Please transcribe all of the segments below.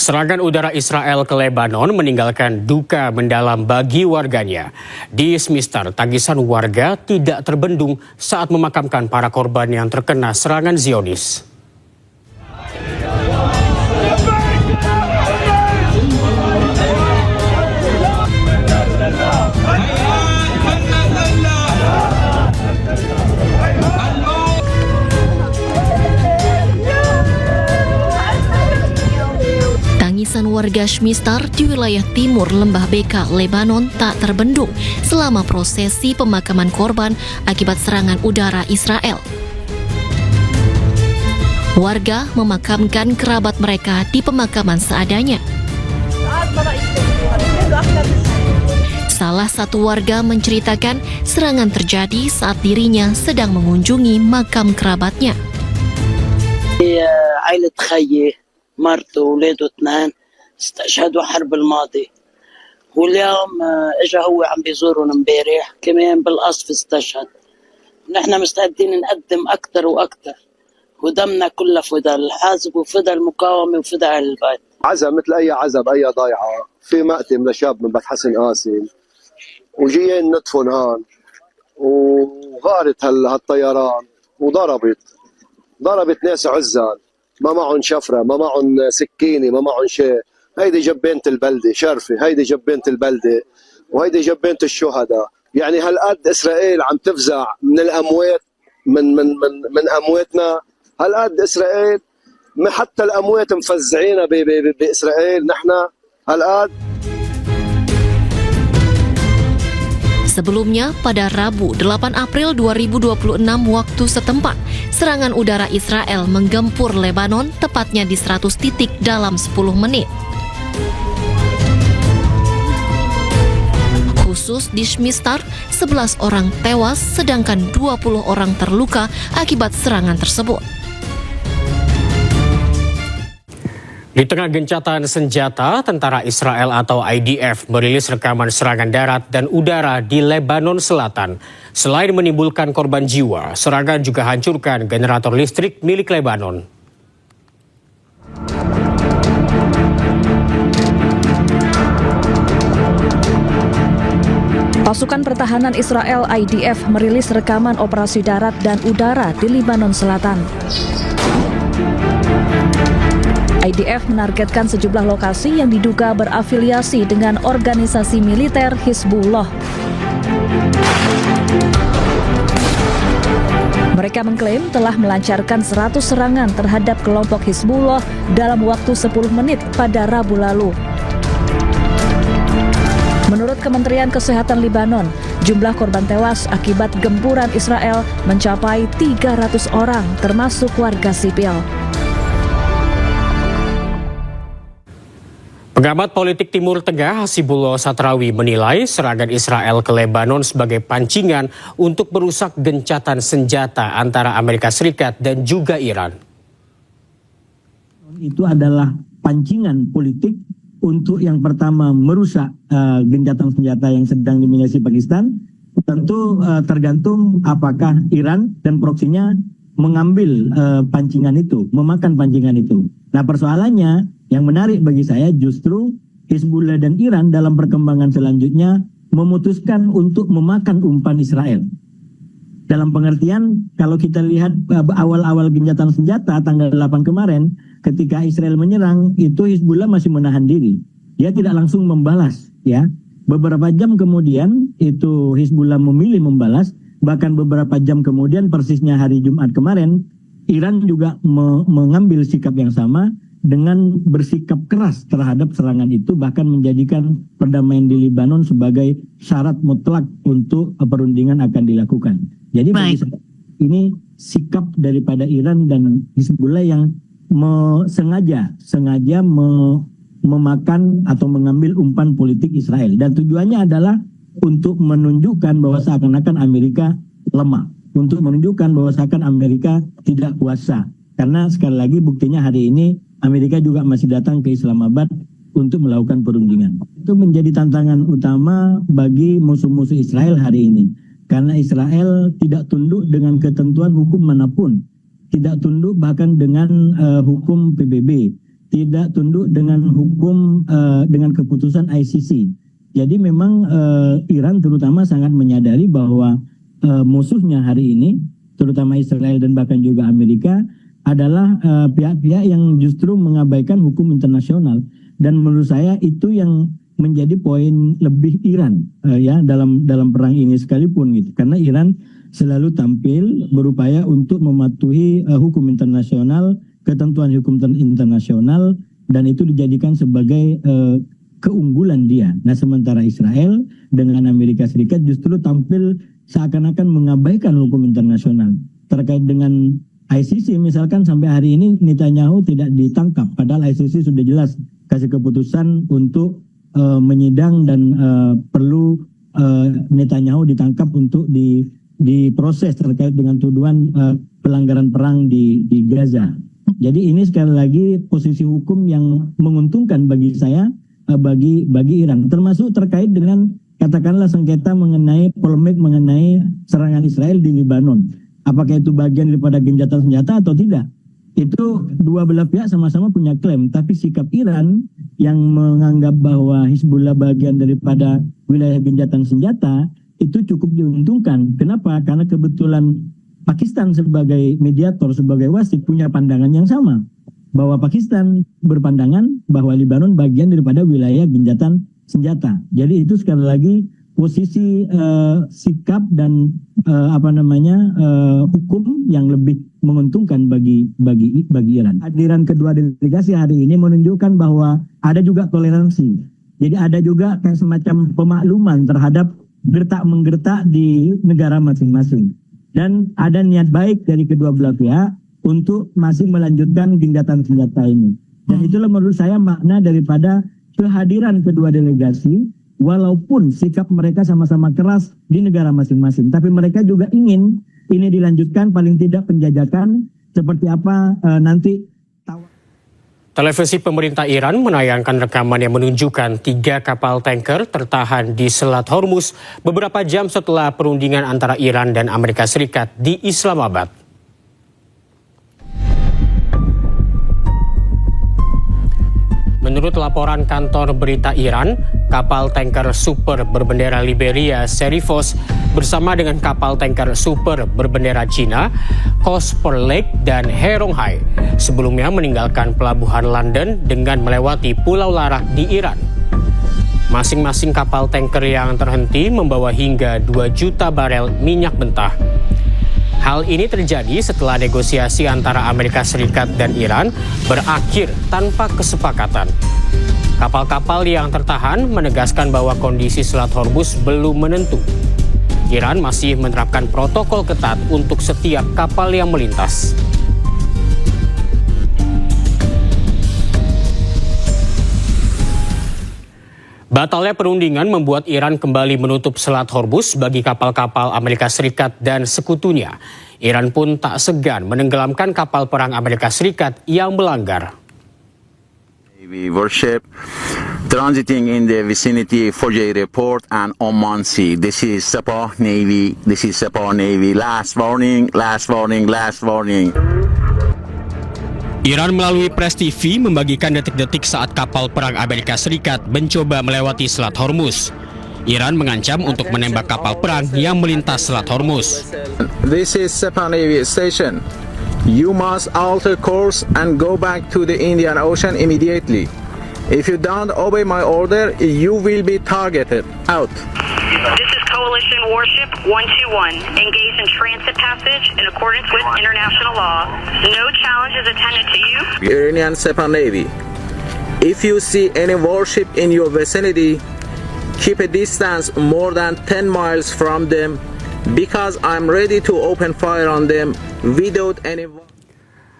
Serangan udara Israel ke Lebanon meninggalkan duka mendalam bagi warganya. Di Smithstar, tangisan warga tidak terbendung saat memakamkan para korban yang terkena serangan Zionis. Tangisan warga Smithstar di wilayah timur Lembah Beka, Lebanon tak terbendung selama prosesi pemakaman korban akibat serangan udara Israel. Warga memakamkan kerabat mereka di pemakaman seadanya. Salah satu warga menceritakan serangan terjadi saat dirinya sedang mengunjungi makam kerabatnya. عائلة خيي مرته وولاده اثنين استشهدوا حرب الماضي واليوم اجى هو عم بيزورهم امبارح كمان بالقصف استشهد. نحن مستعدين نقدم اكثر واكثر ودمنا كله فدا الحزب وفدا المقاومه وفدا اهل البيت. عزا مثل اي عزا باي ضيعه في مأتم لشاب من بيت حسن قاسم وجيين ندفن هان وغارت هالطيران وضربت ناس عزال ما معهم شفرة ما معهم سكينة ما معهم شيء. هيدي جبينة البلدة شرفة هيدي جبينة البلدة وهيدي جبينة الشهداء. يعني هالقد إسرائيل عم تفزع من الأموات من أمواتنا. هالقد إسرائيل حتى الأموات مفزعين بإسرائيل نحن هالقد. Sebelumnya, pada Rabu 8 April 2026 waktu setempat, serangan udara Israel menggempur Lebanon tepatnya di 100 titik dalam 10 menit. Khusus di Smithstar, 11 orang tewas sedangkan 20 orang terluka akibat serangan tersebut. Di tengah gencatan senjata, tentara Israel atau IDF merilis rekaman serangan darat dan udara di Lebanon Selatan. Selain menimbulkan korban jiwa, serangan juga hancurkan generator listrik milik Lebanon. Pasukan pertahanan Israel IDF merilis rekaman operasi darat dan udara di Lebanon Selatan. IDF menargetkan sejumlah lokasi yang diduga berafiliasi dengan organisasi militer Hizbullah. Mereka mengklaim telah melancarkan 100 serangan terhadap kelompok Hizbullah dalam waktu 10 menit pada Rabu lalu. Menurut Kementerian Kesehatan Lebanon, jumlah korban tewas akibat gempuran Israel mencapai 300 orang, termasuk warga sipil. Pengamat politik Timur Tengah Hasibullah Satrawi menilai serangan Israel ke Lebanon sebagai pancingan untuk merusak gencatan senjata antara Amerika Serikat dan juga Iran. Itu adalah pancingan politik untuk yang pertama merusak gencatan senjata yang sedang dimiliki Pakistan. Tentu tergantung apakah Iran dan proksinya mengambil pancingan itu, memakan pancingan itu. Nah, persoalannya yang menarik bagi saya justru Hizbullah dan Iran dalam perkembangan selanjutnya memutuskan untuk memakan umpan Israel. Dalam pengertian, kalau kita lihat awal-awal gencatan senjata tanggal 8 kemarin, ketika Israel menyerang, itu Hizbullah masih menahan diri. Dia tidak langsung membalas, ya. Beberapa jam kemudian, itu Hizbullah memilih membalas, bahkan beberapa jam kemudian, persisnya hari Jumat kemarin, Iran juga mengambil sikap yang sama, dengan bersikap keras terhadap serangan itu, bahkan menjadikan perdamaian di Lebanon sebagai syarat mutlak untuk perundingan akan dilakukan. Jadi bagi saya, ini sikap daripada Iran dan Hizbullah yang sengaja memakan atau mengambil umpan politik Israel. Dan tujuannya adalah untuk menunjukkan bahwa seakan-akan Amerika lemah, untuk menunjukkan bahwa seakan Amerika tidak kuasa. Karena sekali lagi buktinya hari ini Amerika juga masih datang ke Islamabad untuk melakukan perundingan. Itu menjadi tantangan utama bagi musuh-musuh Israel hari ini. Karena Israel tidak tunduk dengan ketentuan hukum manapun. Tidak tunduk bahkan dengan hukum PBB. tidak tunduk dengan hukum dengan keputusan ICC. Jadi memang Iran terutama sangat menyadari bahwa musuhnya hari ini, terutama Israel dan bahkan juga Amerika, adalah pihak-pihak yang justru mengabaikan hukum internasional. Dan menurut saya itu yang menjadi poin lebih Iran ya dalam perang ini sekalipun gitu. Karena Iran selalu tampil berupaya untuk mematuhi hukum internasional, ketentuan hukum internasional, dan itu dijadikan sebagai keunggulan dia. Nah, sementara Israel dengan Amerika Serikat justru tampil seakan-akan mengabaikan hukum internasional. Terkait dengan ICC misalkan sampai hari ini Netanyahu tidak ditangkap, padahal ICC sudah jelas kasih keputusan untuk menyidang dan perlu Netanyahu ditangkap untuk diproses terkait dengan tuduhan pelanggaran perang di Gaza. Jadi ini sekali lagi posisi hukum yang menguntungkan bagi saya, bagi Iran, termasuk terkait dengan katakanlah sengketa mengenai polemik mengenai serangan Israel di Lebanon. Apakah itu bagian daripada gencatan senjata atau tidak? Itu dua belah pihak sama-sama punya klaim, tapi sikap Iran yang menganggap bahwa Hizbullah bagian daripada wilayah gencatan senjata itu cukup diuntungkan. Kenapa? Karena kebetulan Pakistan sebagai mediator, sebagai wasit punya pandangan yang sama, bahwa Pakistan berpandangan bahwa Lebanon bagian daripada wilayah gencatan senjata. Jadi itu sekali lagi posisi sikap dan hukum yang lebih menguntungkan bagi Iran. Hadiran kedua delegasi hari ini menunjukkan bahwa ada juga toleransi. Jadi ada juga kayak semacam pemakluman terhadap gertak-menggertak di negara masing-masing. Dan ada niat baik dari kedua belah pihak untuk masih melanjutkan gencatan senjata ini. Dan itulah menurut saya makna daripada kehadiran kedua delegasi. Walaupun sikap mereka sama-sama keras di negara masing-masing, tapi mereka juga ingin ini dilanjutkan, paling tidak penjajakan seperti apa nanti. Televisi pemerintah Iran menayangkan rekaman yang menunjukkan 3 kapal tanker tertahan di Selat Hormuz beberapa jam setelah perundingan antara Iran dan Amerika Serikat di Islamabad. Menurut laporan kantor berita Iran, kapal tanker super berbendera Liberia Serifos bersama dengan kapal tanker super berbendera Cina, Cosper Lake dan Heronghai sebelumnya meninggalkan pelabuhan London dengan melewati Pulau Larak di Iran. Masing-masing kapal tanker yang terhenti membawa hingga 2 juta barel minyak mentah. Hal ini terjadi setelah negosiasi antara Amerika Serikat dan Iran berakhir tanpa kesepakatan. Kapal-kapal yang tertahan menegaskan bahwa kondisi Selat Hormuz belum menentu. Iran masih menerapkan protokol ketat untuk setiap kapal yang melintas. Batalnya perundingan membuat Iran kembali menutup Selat Hormuz bagi kapal-kapal Amerika Serikat dan sekutunya. Iran pun tak segan menenggelamkan kapal perang Amerika Serikat yang melanggar. Navy warship transiting in the vicinity Fojai Port and Oman Sea. This is Sepah Navy. This is Sepah Navy. Last warning, last warning, last warning. Iran melalui Press TV membagikan detik-detik saat kapal perang Amerika Serikat mencoba melewati Selat Hormuz. Iran mengancam untuk menembak kapal perang yang melintas Selat Hormuz. This is Sepah Navy station. You must alter course and go back to the Indian Ocean immediately. If you don't obey my order, you will be targeted. Out. This is Coalition Warship 121, engaged in transit passage in accordance with international law. No challenge is attended to you. Iranian Sepah Navy. If you see any warship in your vicinity, keep a distance more than 10 miles from them because I'm ready to open fire on them without any...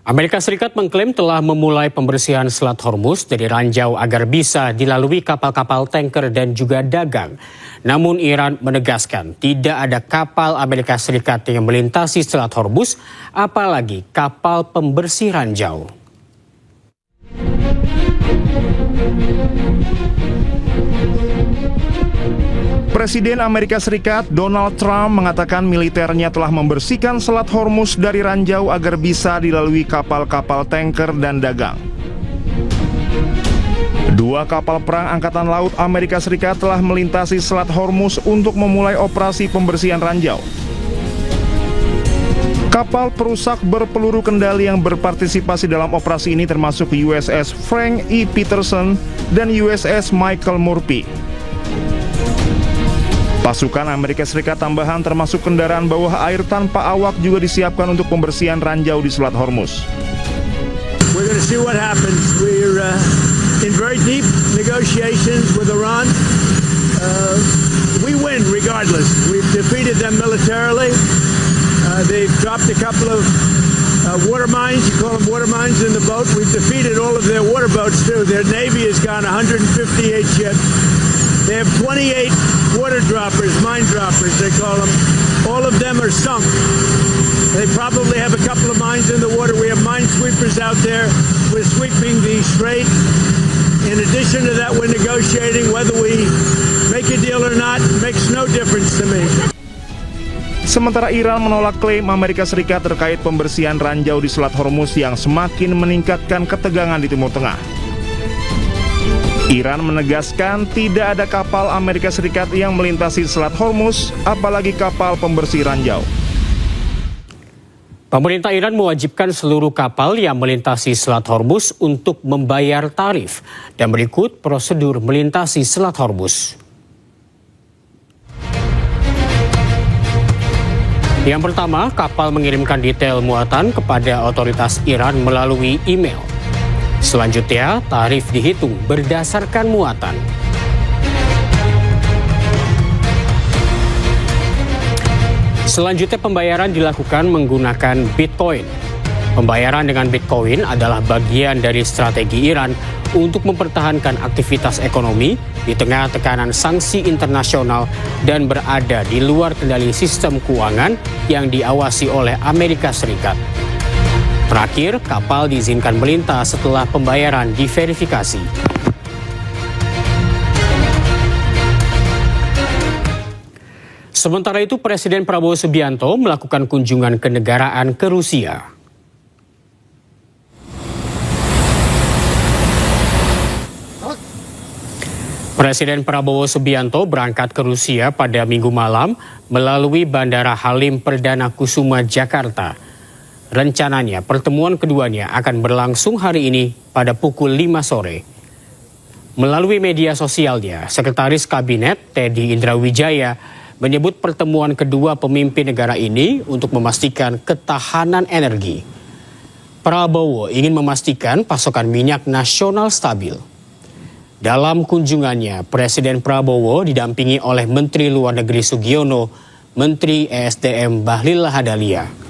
Amerika Serikat mengklaim telah memulai pembersihan Selat Hormuz dari ranjau agar bisa dilalui kapal-kapal tanker dan juga dagang. Namun Iran menegaskan tidak ada kapal Amerika Serikat yang melintasi Selat Hormuz, apalagi kapal pembersih ranjau. Presiden Amerika Serikat Donald Trump mengatakan militernya telah membersihkan Selat Hormuz dari ranjau agar bisa dilalui kapal-kapal tanker dan dagang. Dua kapal perang Angkatan Laut Amerika Serikat telah melintasi Selat Hormuz untuk memulai operasi pembersihan ranjau. Kapal perusak berpeluru kendali yang berpartisipasi dalam operasi ini termasuk USS Frank E. Peterson dan USS Michael Murphy. Pasukan Amerika Serikat tambahan termasuk kendaraan bawah air tanpa awak juga disiapkan untuk pembersihan ranjau di Selat Hormuz. We're going to see what happens. We're in very deep negotiations with Iran. We win regardless. We've defeated them militarily. They've dropped a couple of water mines. You call them water mines in the boat. We've defeated all of their water boats too. Their Navy has gone 158 ships. They have 28 water droppers, mine droppers they call them. All of them are sunk. They probably have a couple of mines in the water. We have mine sweepers out there. We're sweeping the strait. In addition to that, we're negotiating whether we make a deal or not. It makes no difference to me. Sementara Iran menolak klaim Amerika Serikat terkait pembersihan ranjau di Selat Hormuz yang semakin meningkatkan ketegangan di Timur Tengah. Iran menegaskan tidak ada kapal Amerika Serikat yang melintasi Selat Hormuz, apalagi kapal pembersih ranjau. Pemerintah Iran mewajibkan seluruh kapal yang melintasi Selat Hormuz untuk membayar tarif, dan berikut prosedur melintasi Selat Hormuz. Yang pertama, kapal mengirimkan detail muatan kepada otoritas Iran melalui email. Selanjutnya, tarif dihitung berdasarkan muatan. Selanjutnya, pembayaran dilakukan menggunakan Bitcoin. Pembayaran dengan Bitcoin adalah bagian dari strategi Iran untuk mempertahankan aktivitas ekonomi di tengah tekanan sanksi internasional dan berada di luar kendali sistem keuangan yang diawasi oleh Amerika Serikat. Terakhir, kapal diizinkan melintas setelah pembayaran diverifikasi. Sementara itu, Presiden Prabowo Subianto melakukan kunjungan kenegaraan ke Rusia. Presiden Prabowo Subianto berangkat ke Rusia pada Minggu malam melalui Bandara Halim Perdana Kusuma, Jakarta. Rencananya pertemuan keduanya akan berlangsung hari ini pada pukul 5 sore. Melalui media sosialnya, Sekretaris Kabinet Teddy Indrawijaya menyebut pertemuan kedua pemimpin negara ini untuk memastikan ketahanan energi. Prabowo ingin memastikan pasokan minyak nasional stabil. Dalam kunjungannya, Presiden Prabowo didampingi oleh Menteri Luar Negeri Sugiono, Menteri ESDM Bahlil Lahadalia.